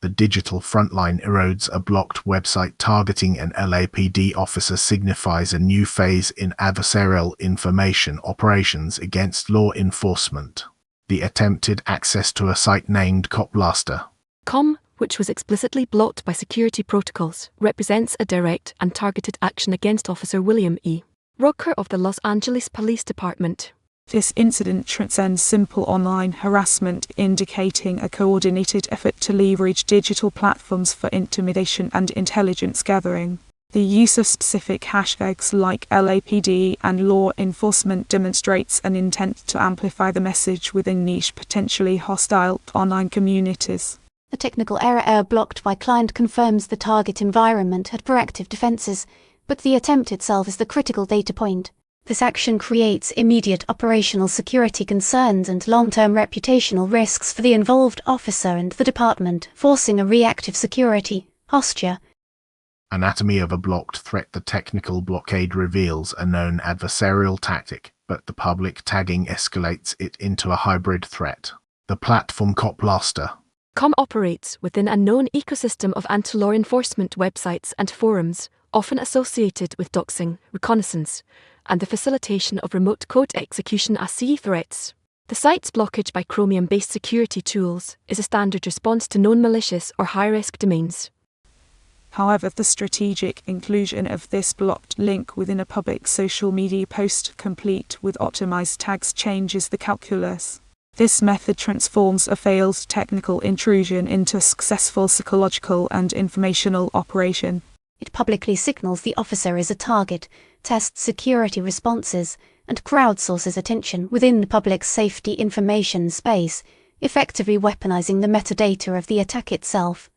The digital Frontline Erodes, a blocked website targeting an LAPD officer, signifies a new phase in adversarial information operations against law enforcement. The attempted access to a site named .com, which was explicitly blocked by security protocols, represents a direct and targeted action against Officer William E. Rocker of the Los Angeles Police Department. This incident transcends simple online harassment, indicating a coordinated effort to leverage digital platforms for intimidation and intelligence gathering. The use of specific hashtags like LAPD and law enforcement demonstrates an intent to amplify the message within niche, potentially hostile online communities. A technical error blocked by client confirms the target environment had proactive defenses, but the attempt itself is the critical data point. This action creates immediate operational security concerns and long-term reputational risks for the involved officer and the department, forcing a reactive security posture. Anatomy of a blocked threat. The technical blockade reveals a known adversarial tactic, but the public tagging escalates it into a hybrid threat. The platform .com operates within a known ecosystem of anti-law enforcement websites and forums, often associated with doxing, reconnaissance, and the facilitation of remote code execution ACE threats. The site's blockage by Chromium-based security tools is a standard response to known malicious or high-risk domains. However, the strategic inclusion of this blocked link within a public social media post, complete with optimized tags, changes the calculus. This method transforms a failed technical intrusion into a successful psychological and informational operation. It publicly signals the officer is a target, tests security responses, and crowdsources attention within the public safety information space, effectively weaponizing the metadata of the attack itself.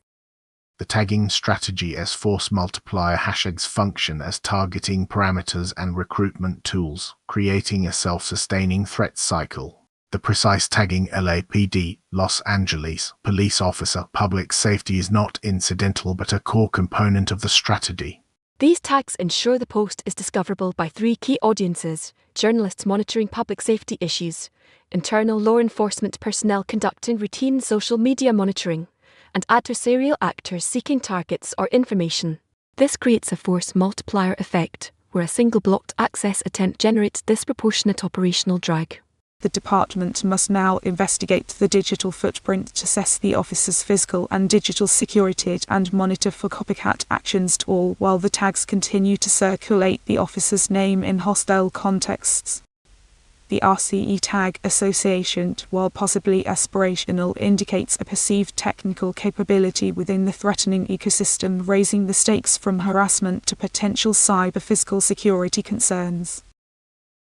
The tagging strategy as force multiplier. Hashtags function as targeting parameters and recruitment tools, creating a self-sustaining threat cycle. The precise tagging LAPD, Los Angeles police officer, public safety is not incidental but a core component of the strategy. These tags ensure the post is discoverable by three key audiences: journalists monitoring public safety issues, internal law enforcement personnel conducting routine social media monitoring, and adversarial actors seeking targets or information. This creates a force multiplier effect, where a single blocked access attempt generates disproportionate operational drag. The department must now investigate the digital footprint to assess the officer's physical and digital security and monitor for copycat actions, all while the tags continue to circulate the officer's name in hostile contexts. The RCE tag association, while possibly aspirational, indicates a perceived technical capability within the threatening ecosystem, raising the stakes from harassment to potential cyber-physical security concerns.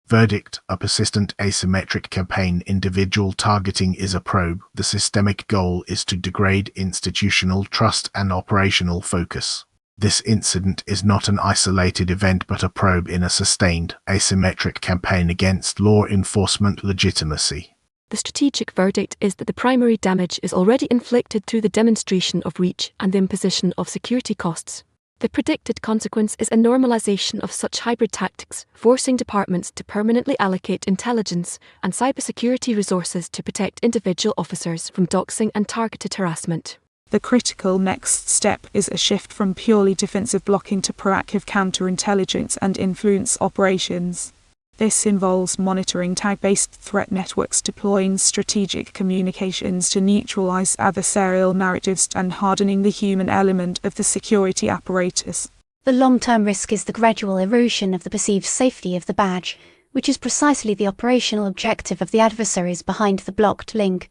Verdict: a persistent asymmetric campaign. Individual targeting is a probe. The systemic goal is to degrade institutional trust and operational focus. This incident is not an isolated event but a probe in a sustained, asymmetric campaign against law enforcement legitimacy. The strategic verdict is that the primary damage is already inflicted through the demonstration of reach and the imposition of security costs. The predicted consequence is a normalization of such hybrid tactics, forcing departments to permanently allocate intelligence and cybersecurity resources to protect individual officers from doxing and targeted harassment. The critical next step is a shift from purely defensive blocking to proactive counterintelligence and influence operations. This involves monitoring tag-based threat networks, deploying strategic communications to neutralize adversarial narratives, and hardening the human element of the security apparatus. The long-term risk is the gradual erosion of the perceived safety of the badge, which is precisely the operational objective of the adversaries behind the blocked link.